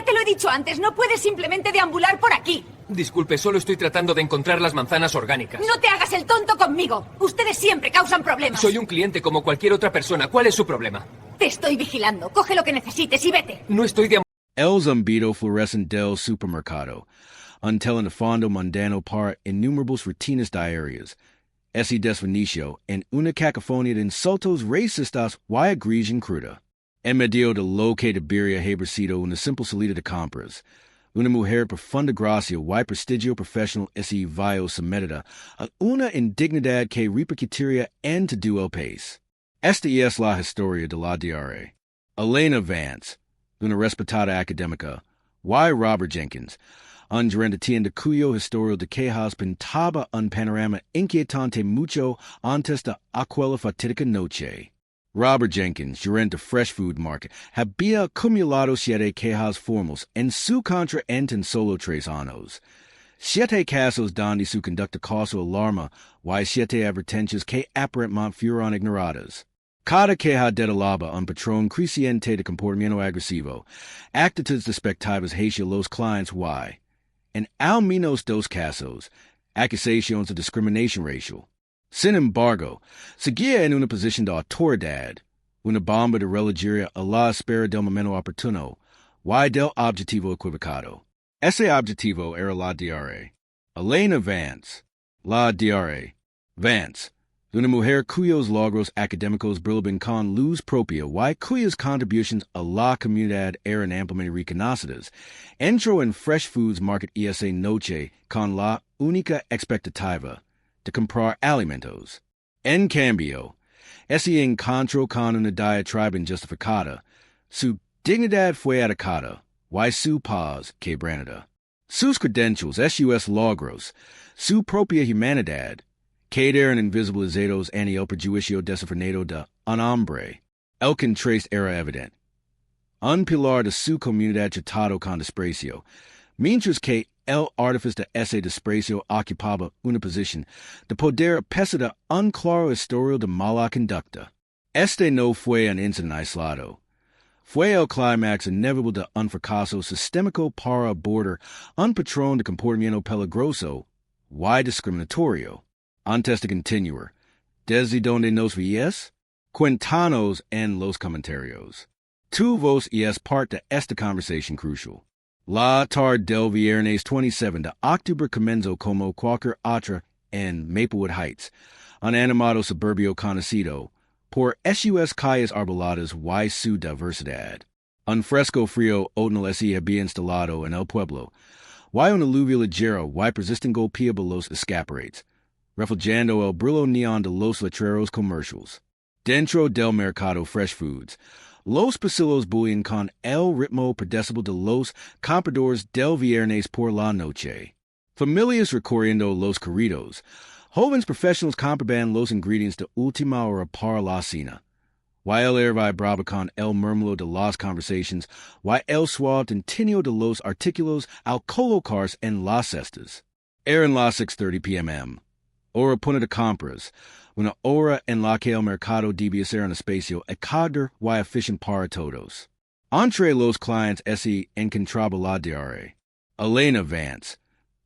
Ya te lo he dicho antes, no puedes simplemente deambular por aquí. Disculpe, solo estoy tratando de encontrar las manzanas orgánicas. No te hagas el tonto conmigo. Ustedes siempre causan problemas. Soy un cliente como cualquier otra persona. ¿Cuál es su problema? Te estoy vigilando. Coge lo que necesites y vete. No estoy El zumbido fluorescent del supermercado, untel el fondo mundano par innumerables rutinas diarias, esse desvenicio en una cacofonía de insultos racistas y agresión cruda. En medio de lo que debería haber sido una simple salida de compras, una mujer profunda gracia y prestigio profesional ese vio sometida a una indignidad que repercutiría en todo el país. Esta es la historia de la diaria. Elena Vance, una respetada académica, y Robert Jenkins, un gerente de cuyo historial de quejas pintaba un panorama inquietante mucho antes de aquella fatídica noche. Robert Jenkins, gerente de Fresh Food Market, había acumulado 7 quejas formales en su contra en tan solo 3 años. 7 casos donde su conducta causó alarma y 7 advertencias que aparentemente fueron ignoradas. Cada queja detalaba un patrón creciente de comportamiento agresivo, actitudes despectivas hacia los clientes y, en al menos 2 casos, acusaciones de discriminación racial. Sin embargo, seguía en una posición de autoridad, una bomba de relojería a la espera del momento oportuno, y del objetivo equivocado. Ese objetivo era la diaria. Elena Vance, la diaria. Vance, una mujer cuyos logros académicos brillaban con luz propia y cuyas contribuciones a la comunidad eran ampliamente reconocidas, entró en Fresh Foods Market esa noche con la única expectativa de comprar alimentos. En cambio, ese encontró con una diatriba injustificada. Su dignidad fue atacada, y su paz quebrada. Sus credentials, sus logros, su propia humanidad, quedaron invisibilizados ante el prejuicio desenfrenado de un hombre. El contraste era evidente. Un pilar de su comunidad tratado con desprecio, mientras que el artífice de ese desprecio ocupaba una posición de poder a pesar de un claro historial de mala conducta. Este no fue un incidente aislado. Fue el clímax inevitable de un fracaso sistémico para abordar un patrón de comportamiento peligroso y discriminatorio. Antes de continuar, ¿desde dónde nos ves? Cuéntanos en los comentarios. Tu voz es parte de esta conversación crucial. La tarde del viernes 27 de octubre comenzó como cualquier otra en Maplewood Heights, un animado suburbio conocido por sus calles arboladas y su diversidad. Un fresco frío otoñal se había instalado en el pueblo, y una lluvia ligera y persistente golpeaba los escaparates, reflejando el brillo neón de los letreros comerciales. Dentro del mercado Fresh Foods, los pasillos bullen con el ritmo predecible de los compradores del viernes por la noche. Familias recorriendo los corridos, jóvenes profesionales compraban los ingredientes de última hora para la cena. Y el aire vibraba con el murmullo de las conversaciones y el suave tintinio de los artículos al colocarse en las cestas. Eran las 6:30 p.m. Hora punta de compras, una hora en la que el mercado debía ser un espacio acogedor y eficiente para todos. Entre los clientes se encontraba la diaria. Elena Vance,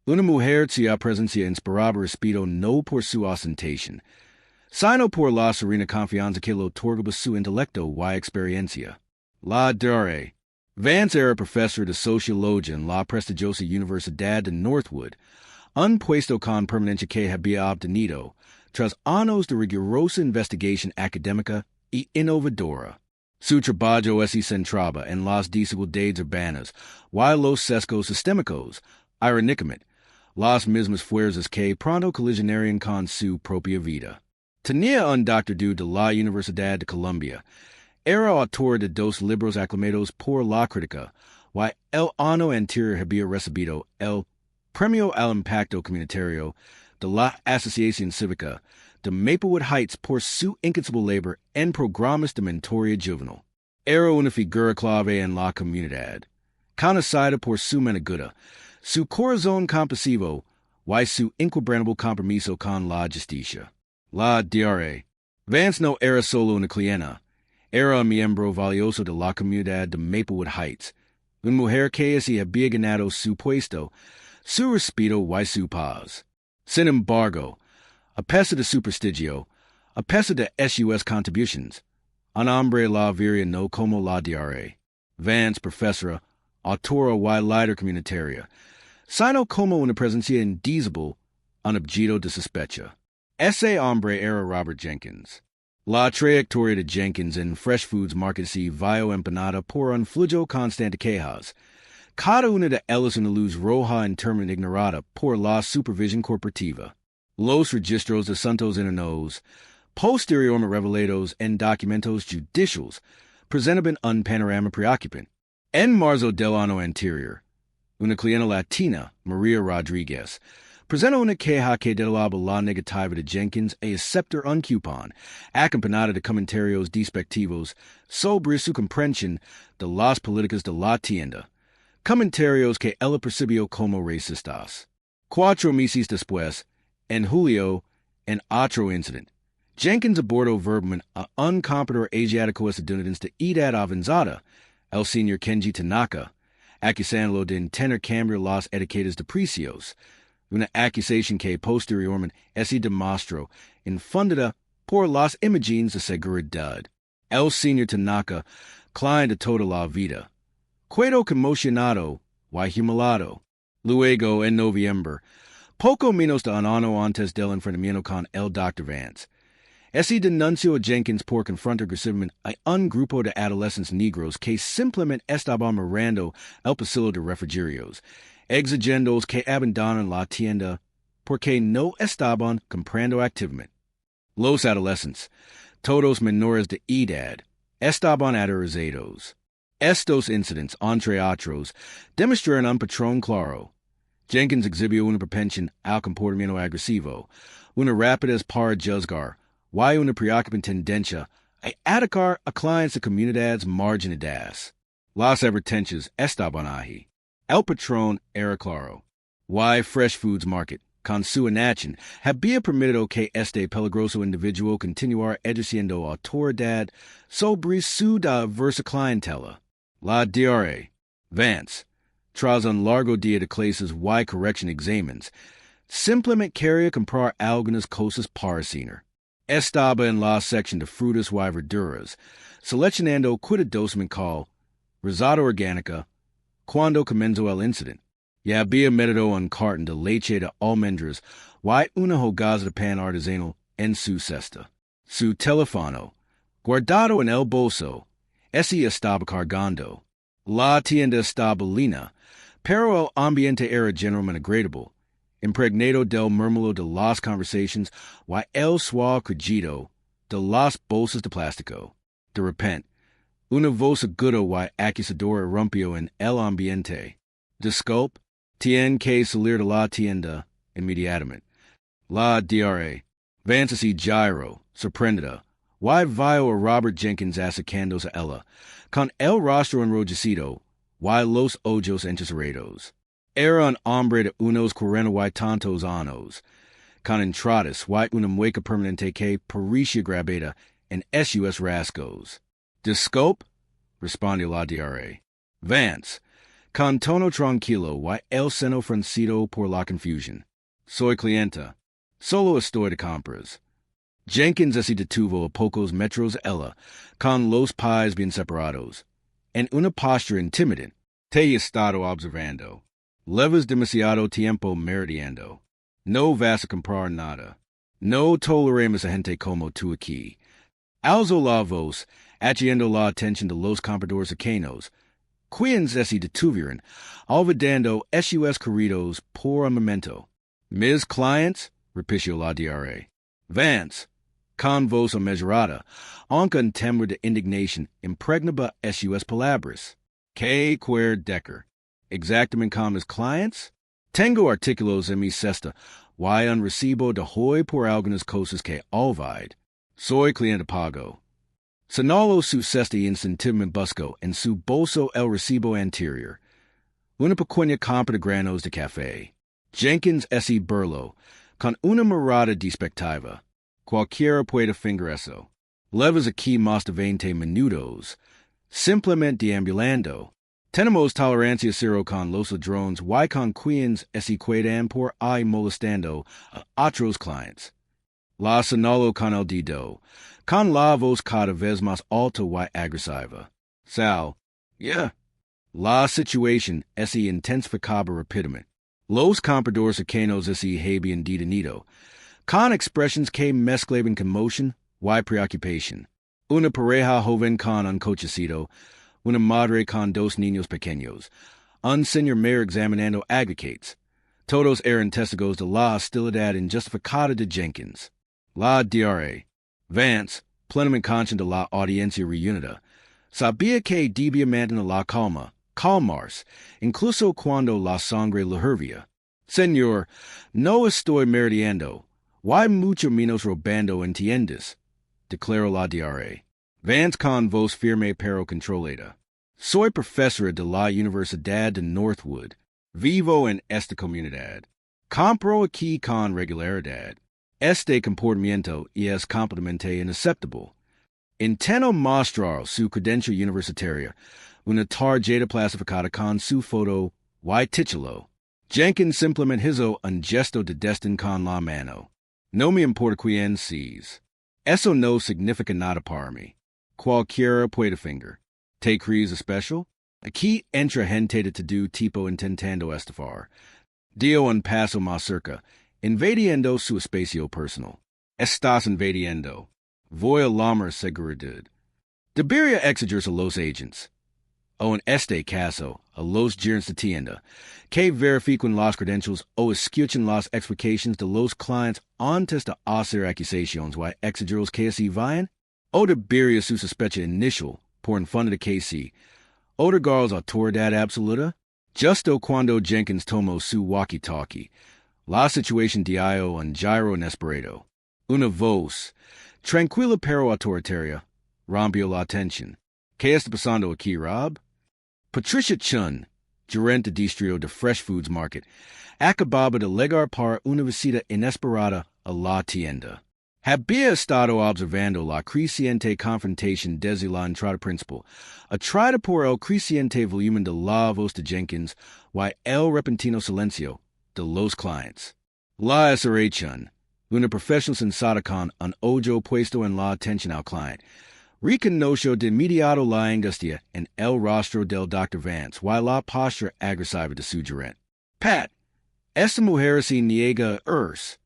una mujer cuya presencia inspiraba respeto no por su ostentación, sino por la serena confianza que le otorgaba su intelecto y experiencia. La diaria. Vance era profesor de sociología en la prestigiosa Universidad de Northwood, un puesto con permanencia que había obtenido tras años de rigurosa investigación académica y innovadora. Su trabajo se centraba en las desigualdades urbanas y los sesgos sistémicos, irónicamente, las mismas fuerzas que pronto colisionarían con su propia vida. Tenía un doctorado de la Universidad de Columbia, era autor de 2 libros aclamados por la crítica, y el año anterior había recibido el Premio al Impacto Comunitario de la Asociación Cívica de Maplewood Heights por su incansable labor en programas de mentoría juvenil. Era una figura clave en la comunidad, conocida por su manigueta, su corazón compasivo y su inquebrantable compromiso con la justicia. La diaria. Vance no era solo una clienta, era un miembro valioso de la comunidad de Maplewood Heights, Un mujer que se había ganado su puesto, su respeto y su paz. Sin embargo, a pesar de su prestigio, a pesar de sus contributions, un hombre la vería no como la diare. Vance, profesora, autora y líder comunitaria, sino como una presencia indivisible, un objeto de sospecha. Ese hombre era Robert Jenkins. La trayectoria de Jenkins en Fresh Foods Market se vio empanada por un flujo constante de quejas. Cada una de ellas una luz roja interna ignorada por la supervisión corporativa. Los registros de asuntos internos, posteriormente revelados en documentos judiciales, presentaban un panorama preocupante. En marzo del año anterior, una cliente latina, María Rodríguez, presentó una queja que detalaba la negativa de Jenkins a aceptar un cupón, acompañada de comentarios despectivos sobre su comprensión de las políticas de la tienda, comentarios que ella percibió como racistas. 4 meses después, en julio, en otro incidente, Jenkins abordó verbalmente a un comprador asiático estadounidense de edad avanzada, el señor Kenji Tanaka, acusándolo de tener cambiar las etiquetas de precios, una acusación que posteriormente se demostró infundada por las imágenes de seguridad. El señor Tanaka, cliente de toda la vida, quedó conmocionado y humillado. Luego, en noviembre, poco menos de un año antes del enfrentamiento con el Dr. Vance, se denunció a Jenkins por confrontar agresivamente a un grupo de adolescentes negros que simplemente estaban mirando el pasillo de refrigerios, exigiéndoles que abandonen la tienda porque no estaban comprando activamente. Los adolescentes, todos menores de edad, estaban aterrorizados. Estos incidentes, entre otros, demostraron un patrón claro. Jenkins exhibió una propensión al comportamiento agresivo, una rapidez para juzgar, y una preocupante tendencia a atacar a clientes de comunidades marginadas. Las advertencias estaban ahí. El patrón era claro. Y Fresh Foods Market, con su inaction, había permitido que este peligroso individuo continuara ejerciendo autoridad sobre su diversa clientela. La diare, Vance, tras un largo día de clases y correction exámenes, simplemente quería comprar algunas cosas para cenar. Estaba en la sección de frutas y verduras, seleccionando cuidadosamente cal, risada orgánica, cuando comenzó el incidente. Ya había metido un cartón de leche de almendras y una hogaza de pan artesanal en su cesta. Su teléfono, guardado en el bolso, estaba cargando. La tienda estaba llena, pero el ambiente era generalmente agradable, impregnado del murmullo de las conversaciones y el suave crujido de las bolsas de plástico. De repente, una voz aguda y acusadora rompió en el ambiente. Disculpe, tiene que salir de la tienda inmediatamente. La diare, Vance y Gyro, sorprendida, y vio a Robert Jenkins acercándose a ella, con el rostro enrojecido y los ojos entrecerrados. Era un hombre de unos 40 y tantos años, con entradas y una mueca permanente que parecía grabada en sus rasgos. Disculpe, respondió la diare. Vance, con tono tranquilo y el seno fruncido por la confusión. Soy clienta. Solo estoy de compras. Jenkins se detuvo a pocos metros de ella, con los pies bien separados. En una postura intimidante, te he estado observando. Llevas demasiado tiempo meridiando. No vas a comprar nada. No toleremos a gente como tú aquí. Alzó la voz, atrayendo la atención de los compradores cercanos, quienes se detuvieron, olvidando sus corridos por un momento. Mis clients, repitió la diare. Vance, con voz amesurada, aunque un temor de indignación impregnaba sus palabras. ¿Qué quiere Decker? Exactamente con mis clients? Tengo artículos en mi cesta, y un recibo de hoy por algunas cosas que olvidé. Soy cliente pago. Señaló su cesta y instintivamente buscó en su bolso el recibo anterior. Una pequeña compra de granos de café. Jenkins S. Burlow, con una mirada despectiva. Cualquiera puede fingir eso. Llevas aquí más de 20 minutos, simplemente deambulando. Tenemos tolerancia cero con los ladrones y con quienes se quedan por ahí molestando a otros clientes. La señalo con el dedo, con la voz cada vez más alta y agresiva. Sal, yeah. La situación se intensificaba rápidamente. Los compradores cercanos se habían detenido, con expresiones que mezclaban conmoción y preocupación. Una pareja joven con un cochecito, una madre con dos niños pequeños, un señor mayor examinando aguacates. Todos eran testigos de la hostilidad injustificada de Jenkins. La DRA, Vance, plenamente consciente de la audiencia reunida, sabía que debía mantener la calmarse, incluso cuando la sangre le hervía. Señor, no estoy merodeando, y mucho menos robando, ¿entiendes? Declaró la DRA. Vance con voz firme pero controlada. Soy profesora de la Universidad de Northwood. Vivo en esta comunidad. Compro aquí con regularidad. Este comportamiento es completamente inaceptable. Intento mostrar su credencial universitaria, una tarjeta plastificada con su foto y título. Jenkins simplemente hizo un gesto de desdén con la mano. No me importa quién seas. Eso no significa nada para mí. Cualquiera puede finger. ¿Te crees especial? Aquí entra gente de todo tipo intentando estafar. Dio un paso más cerca, invadiendo su espacio personal. Estás invadiendo. Voy a llamar seguridad. Debería exigirse a los agents. O en este caso, a los gerentes de tienda, que verifiquen las credentials o escuchen las explicaciones de los clientes antes de hacer acusaciones y exigirlos que se vayan. O debería su sospecha inicial por un fondo de que sí. Otorgar la autoridad absoluta. Justo cuando Jenkins tomó su walkie-talkie, la situación dio un giro inesperado. Una voz, tranquila pero autoritaria, rompió la tensión. ¿Qué está pasando aquí, Rob? Patricia Chun, gerente de distrito de Fresh Foods Market, acababa de llegar para una visita inesperada a la tienda. Había estado observando la creciente confrontación desde la entrada principal, atraída por el creciente volumen de la voz de Jenkins y el repentino silencio de los clientes. La SRA Chun, una profesional sensata con un ojo puesto en la atención al cliente, reconoció de inmediato la angustia en el rostro del Dr. Vance y la postura agresiva de su gerente. Pat, esta mujer se niega a irse,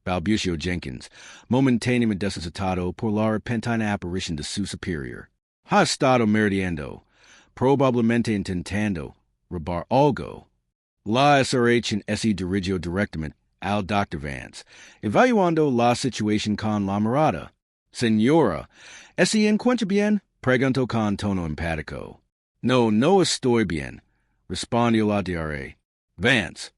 balbució Jenkins, momentáneamente desesperado por la repentina aparición de su superior. Ha estado merodeando, probablemente intentando robar algo. La SRH se dirigió directamente al Dr. Vance, evaluando la situación con la mirada. Señora, ¿se encuentra bien? Preguntó con tono empático. No, no estoy bien, respondió la DRA. Vance,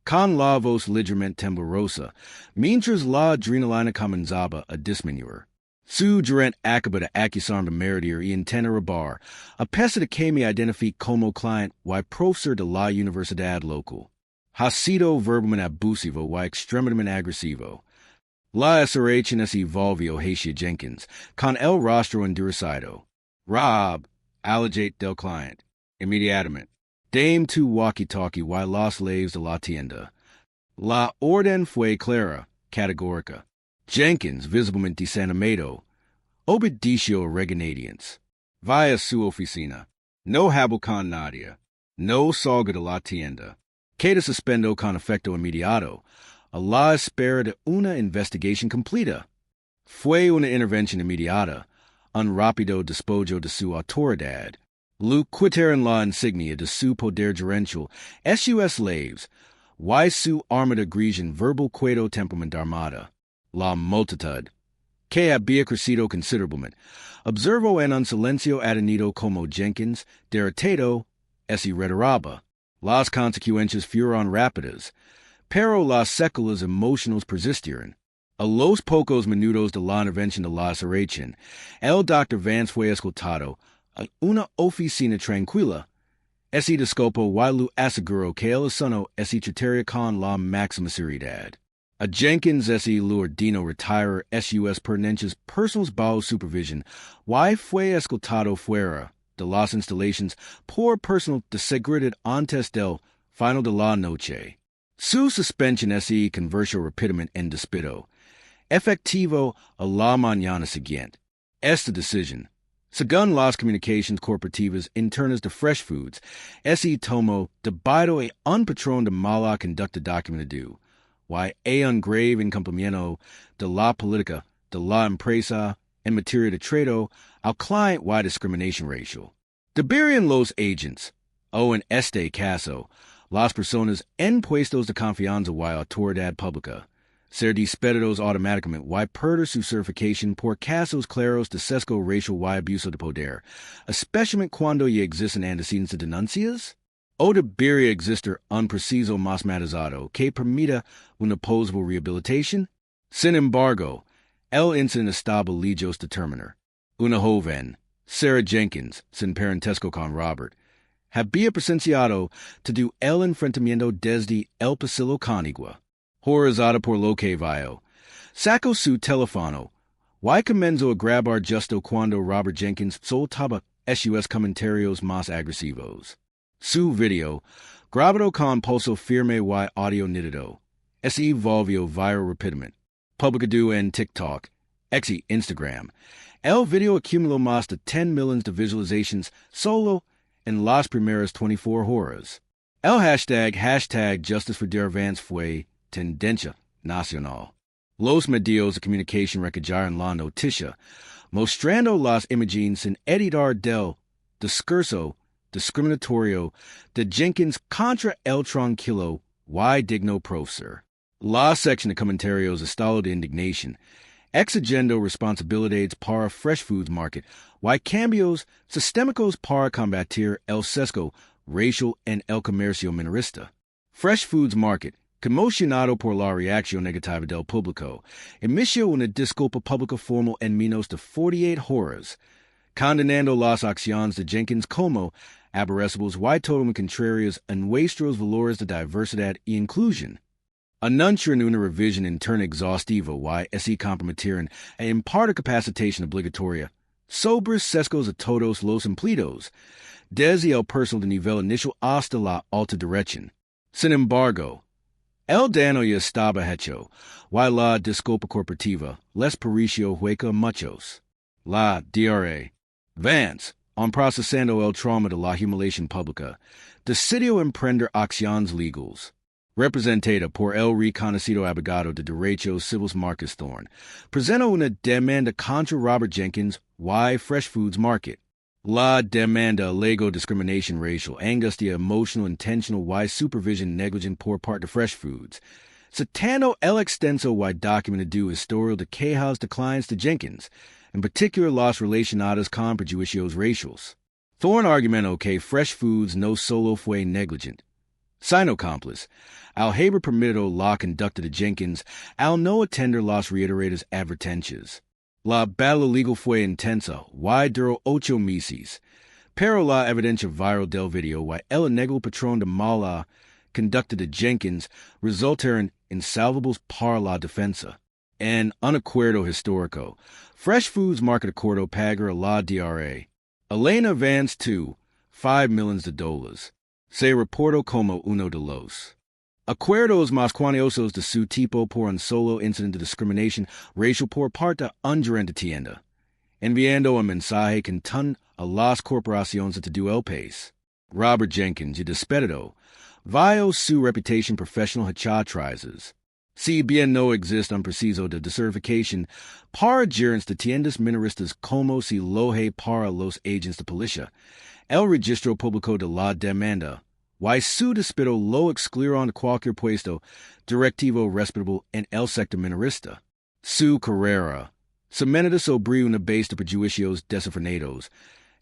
con la voz ligeramente temblorosa, mientras la adrenalina comenzaba a disminuir. Su gerente acaba de acusarme de merodear y intenta robar, a pesar de que me identifique como cliente y profesor de la universidad local. Ha sido verbalmente abusivo y extremadamente agresivo. La SRH se volvió hacia Jenkins, con el rostro endurecida. Rob, alejate del cliente, inmediatamente. Dame tu walkie-talkie y las llaves de la tienda. La orden fue clara, categórica. Jenkins, visiblemente desanimado, obedeció a regañadientes. Vaya a su oficina. No hable con nadie. No salga de la tienda. Queda suspendido con efecto inmediato, a la espera de una investigación completa. Fue una intervención inmediata, un rápido despojo de su autoridad. Lu quitaron la insignia de su poder gerencial, sus slaves, y su arma de agresión verbal cuedo temperamento armada. La multitud, que había crecido considerablemente, observó en un silencio atenido como Jenkins, derrotado, se retiraba. Las consecuencias fueron rápidas, pero las secuelas emocionales persistieron. A los pocos minutos de la intervención de la SRH, el Dr. Vance fue escoltado a una oficina tranquila. Se disculpó y lo aseguró que el asunto se trataría con la máxima seriedad. A Jenkins se lo ordenó retirar sus pertenencias personales bajo supervisión y fue escoltado fuera, de las instalaciones por personal de seguridad antes del final de la noche. Su suspensión se convirtió rápidamente en despido, efectivo a la mañana siguiente. Esta decisión, según las comunicaciones corporativas internas de Fresh Foods, se tomó debido a un patrón de mala conducta documentado, y a un grave incumplimiento de la política de la empresa en materia de trato al cliente y discriminación racial. Deberían los agents, o en este caso, las personas en puestos de confianza y autoridad pública, ser despedidos automáticamente y perder su certificación por casos claros de sesgo racial y abuso de poder, especialmente cuando ya existen antecedentes de denuncias? ¿O debería existir un proceso más matizado que permita una posible rehabilitación? Sin embargo, el incidente estaba lejos de terminar. Una joven, Sarah Jenkins, sin parentesco con Robert, había presenciado todo el enfrentamiento desde el pasillo contigua. Horrorizada por lo que vio, sacó su teléfono y comenzó a grabar justo cuando Robert Jenkins soltaba sus comentarios más agresivos. Su video, grabado con pulso firme y audio nítido, se volvió viral rápidamente. Publicado en TikTok, X y Instagram, el video acumuló más de 10 millones de visualizaciones solo en las primeras 24 horas. El hashtag Justice for Dervance fue tendencia nacional. Los medios de comunicación recallaron la noticia, mostrando las imágenes sin editar del discurso discriminatorio de Jenkins contra el tranquilo y digno profesor. La sección de comentarios estado de indignación, exigiendo responsabilidades para Fresh Foods Market y cambios sistémicos para combatir el sesgo racial en el comercio minorista. Fresh Foods Market, conmocionado por la reacción negativa del público, emitió una disculpa pública formal en menos de 48 horas, condenando las acciones de Jenkins como aborrecibles y totalmente contrarias a nuestros valores de diversidad e inclusión. Anuncian una revisión interna exhaustiva y se comprometieron a impartir capacitación obligatoria sobre sesgos a todos los empleados, desde el personal de nivel inicial hasta la alta dirección. Sin embargo, el daño ya estaba hecho, y la disculpa corporativa les pareció hueca a muchos. La DRA, Vance, aun procesando el trauma de la humillación pública, decidió emprender acciones legales. Representada por el reconocido abogado de derechos civiles Marcus Thorne, presentó una demanda contra Robert Jenkins y Fresh Foods Market. La demanda alegó discriminación racial, angustia emocional, intentional y supervision negligent por parte de Fresh Foods, citando el extenso y documentado historial de quejas de clientes de Jenkins, en particular las relacionadas con prejuicios raciales. Thorne argumentó que Fresh Foods no solo fue negligent, sino cómplice, al haber permitido la conducta de Jenkins al no atender las reiteradas advertencias. La batalla legal fue intensa y duró 8 meses, pero la evidencia viral del video y el negro patrón de mala conducta de Jenkins resultaron insalvables para la defensa. En un acuerdo histórico, Fresh Foods Market acordó pagar a la DRA Elena Vance $5 million. Se reportó como uno de los acuerdos más cuantiosos de su tipo por un solo incidente de discriminación racial por parte de un gerente de tienda, enviando un mensaje cantando a las corporaciones de todo el país. Robert Jenkins, ya despedido, vio su reputación profesional hecha trizas. Si bien no existe un proceso de decertificación para gerentes de tiendas minoristas como si lo hay para los agentes de policía, el registro público de la demanda y su despido lo excluyeron de cualquier puesto directivo respetable en el sector minorista. Su carrera, cementada sobre una base de prejuicios desenfrenados,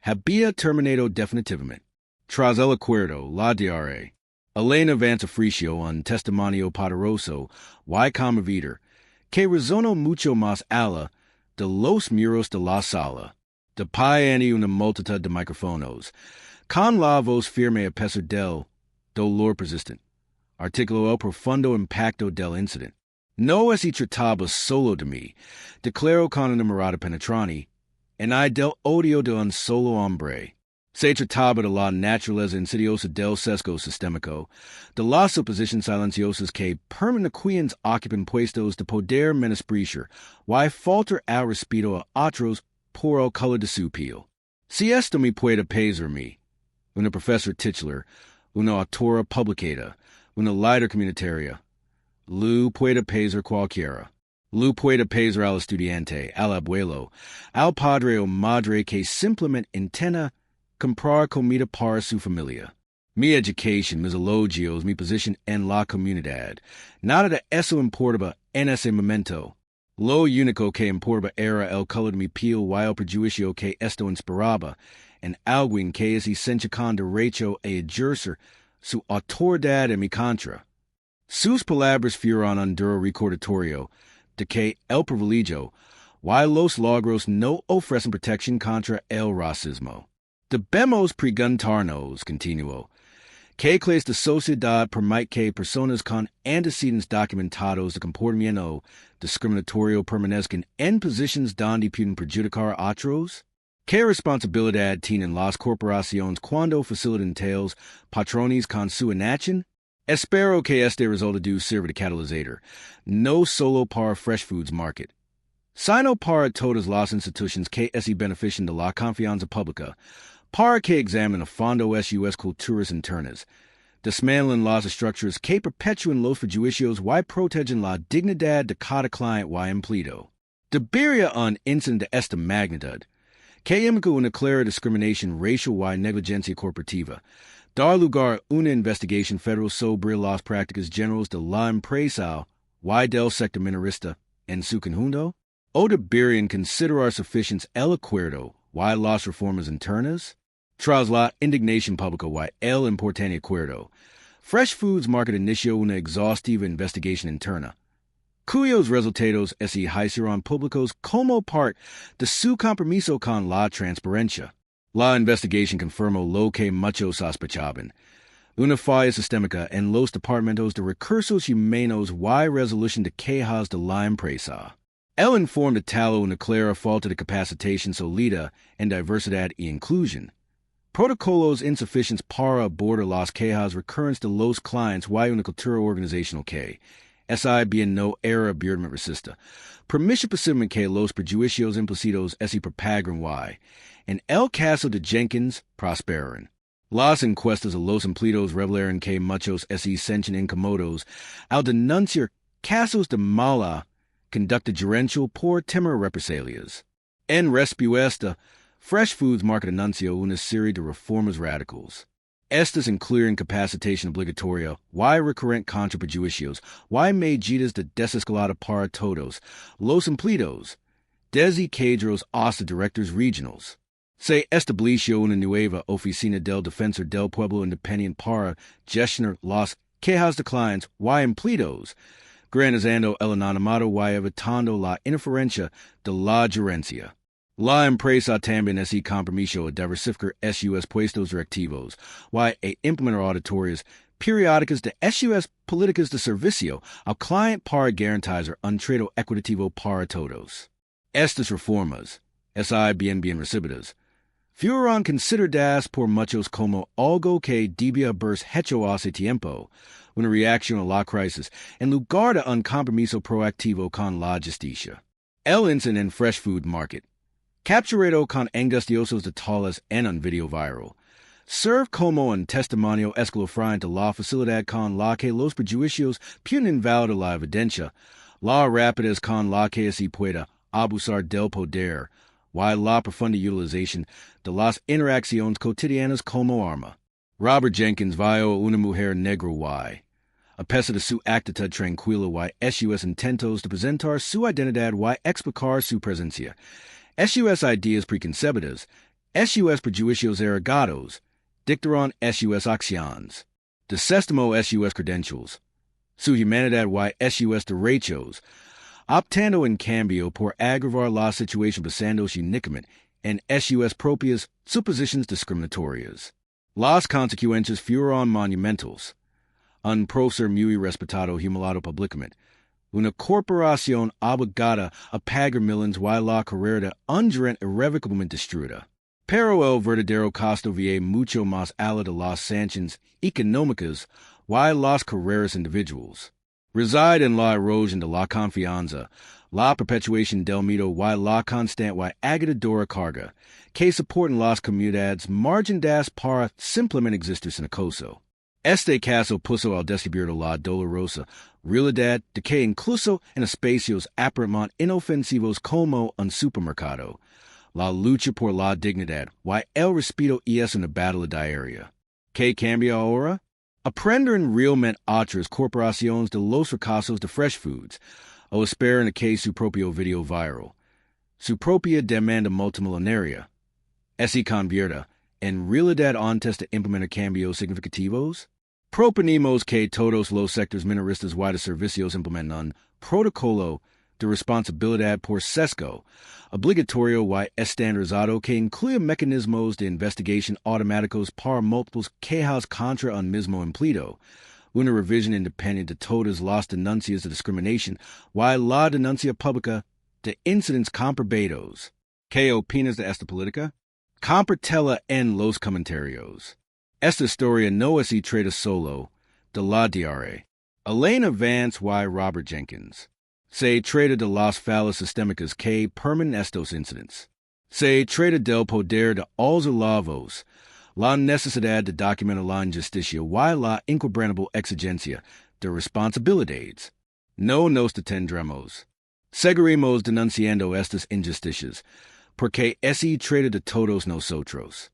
había terminado definitivamente. Tras el acuerdo, la DRA Elena Vance ofreció un testimonio poderoso y conmovedor que resonó mucho más allá de los muros de la sala, de pie y una multitud de micrófonos, con la voz firme a pesar del dolor persistente, articuló el profundo impacto del incidente. No se trataba solo de mí, declaró con una mirada penetrante, en del odio de un solo hombre. Se trataba de la naturaleza insidiosa del sesgo sistémico, de las suposiciones silenciosas que permanecían ocupan puestos de poder menospreciar, y faltar al respeto a otros por el color de su piel. Si esto me puede pesar mí, una profesora titular, una autora publicada, una líder comunitaria, lo puede pesar cualquiera. Lo puede pesar al estudiante, al abuelo, al padre o madre que simplemente intenta comprar comida para su familia. Mi educación, mis elogios, mi posición en la comunidad, nada de eso importaba en ese momento. Lo único que importaba era el color de mi piel y el prejuicio que esto inspiraba, en alguien que es esencia con derecho a ejercer su autoridad en mi contra. Sus palabras fueron un duro recordatorio de que el privilegio y los logros no ofrecen protección contra el racismo. Debemos preguntarnos, continuó, ¿qué clase de sociedad permite que personas con antecedentes documentados de comportamiento discriminatorio permanezcan en posiciones donde pueden perjudicar a otros? ¿Qué responsabilidad tienen las corporaciones cuando facilitan tales patrones con su inaction? Espero que este resultado sirva de catalizador, no solo para Fresh Foods Market, sino para todas las instituciones que se benefician de la confianza pública, para que examinen a fondo sus culturas internas, desmantelen las estructuras que perpetúan los prejuicios y protegen la dignidad de cada cliente y empleado. Debería un incidente de esta magnitud, que implica una clara discriminación racial y negligencia corporativa, dar lugar a una investigación federal sobre las prácticas generales de la empresa y del sector minorista en su conjunto? ¿O deberían considerar suficientes el acuerdo y las reformas internas? Tras la indignación pública y el importante acuerdo, Fresh Foods Market inició una exhaustiva investigación interna, cuyos resultados se hicieron públicos como parte de su compromiso con la transparencia. La investigación confirmó lo que muchos sospechaban, una falla sistémica en los departamentos de recursos humanos y resolución de quejas de la empresa. El informe detalló una clara falta de capacitación sólida en diversidad e inclusión, protocolos insuficientes para abordar las quejas recurrentes de los clientes y una cultura organizacional que, si bien no era abiertamente racista, permite posiblemente que los prejuicios implícitos se propaguen y, en el caso de Jenkins, prosperen. Las encuestas a los empleados revelaron que muchos se sienten incómodos al denunciar casos de mala conducta gerencial por temer represalias. En respuesta, Fresh Foods Market anunció una serie de reformas radicales. Estas incluyen capacitación obligatoria y recurrente contra prejuicios y medidas de desescalada para todos los empleados, desde cadros hasta directores regionales. Se estableció una nueva oficina del Defensor del Pueblo independiente para gestionar las quejas de clientes y empleados, garantizando el anonimato y evitando la interferencia de la gerencia. La empresa también se compromiso a diversificar sus puestos directivos y a implementar auditorías periódicas de sus políticas de servicio al cliente para garantizar un trato equitativo para todos. Estas reformas, bien recibidas, fueron consideradas por muchos como algo que debía haberse hecho hace tiempo, una reacción a la crisis, en lugar de un compromiso proactivo con la justicia. El incidente en Fresh Food Market, capturado con angustiosos detalles en un video viral, serve como un testimonio escalofriante de la facilidad con la que los prejuicios pueden invalidar la evidencia, la rapidez con la que se puede abusar del poder, y la profunda utilización de las interacciones cotidianas como arma. Robert Jenkins vio a una mujer negro y, a pesar de su actitud tranquila y sus intentos de presentar su identidad y explicar su presencia, sus ideas preconcebidas, sus prejuicios arraigados, dictaron sus acciones, desestimó sus credentials, su humanidad y sus derechos, optando en cambio por agravar la situación basándose únicamente en sus propias suposiciones discriminatorias. Las consecuencias fueron monumentales. Un prócer muy respetado humillado públicamente, una corporación obligada a pagar millones y la carrera de un gerente irrevocablemente destruida. pero el verdadero costo va mucho más allá de las sanciones económicas y las carreras individuals. Reside en la erosion de la confianza, la perpetuación del miedo y la constante y agotadora carga, que soportan las comunidades marginadas para simplemente existir sin acoso. Este caso puso al descubierto la dolorosa realidad de que incluso en espacios aparentemente inofensivos como un supermercado, la lucha por la dignidad y el respeto es una batalla diaria. ¿Qué cambia ahora? Aprenden realmente otras corporaciones de los fracasos de fresh foods, o esperan que su propio video viral, su propia demanda multimillonaria, se convierta en realidad antes de implementar cambios significativos? Proponemos que todos los sectores minoristas y de servicios implementen un protocolo de responsabilidad por sesgo obligatorio y estandarizado que incluya mecanismos de investigación automáticos para múltiples quejas contra un mismo empleado, una revisión independiente de todas las denuncias de discriminación y la denuncia pública de incidentes comprobados. ¿Qué opinas de esta política? Compártela en los comentarios. Esta historia no se trata solo de la diaria Elena Vance y Robert Jenkins. Se trata de las fallas sistémicas que permiten estos incidentes. Se trata del poder de alzar la voz, la necesidad de documentar la injusticia y la inquebrantable exigencia de responsabilidades. No nos detendremos. Seguiremos denunciando estas injusticias, porque se trata de todos nosotros.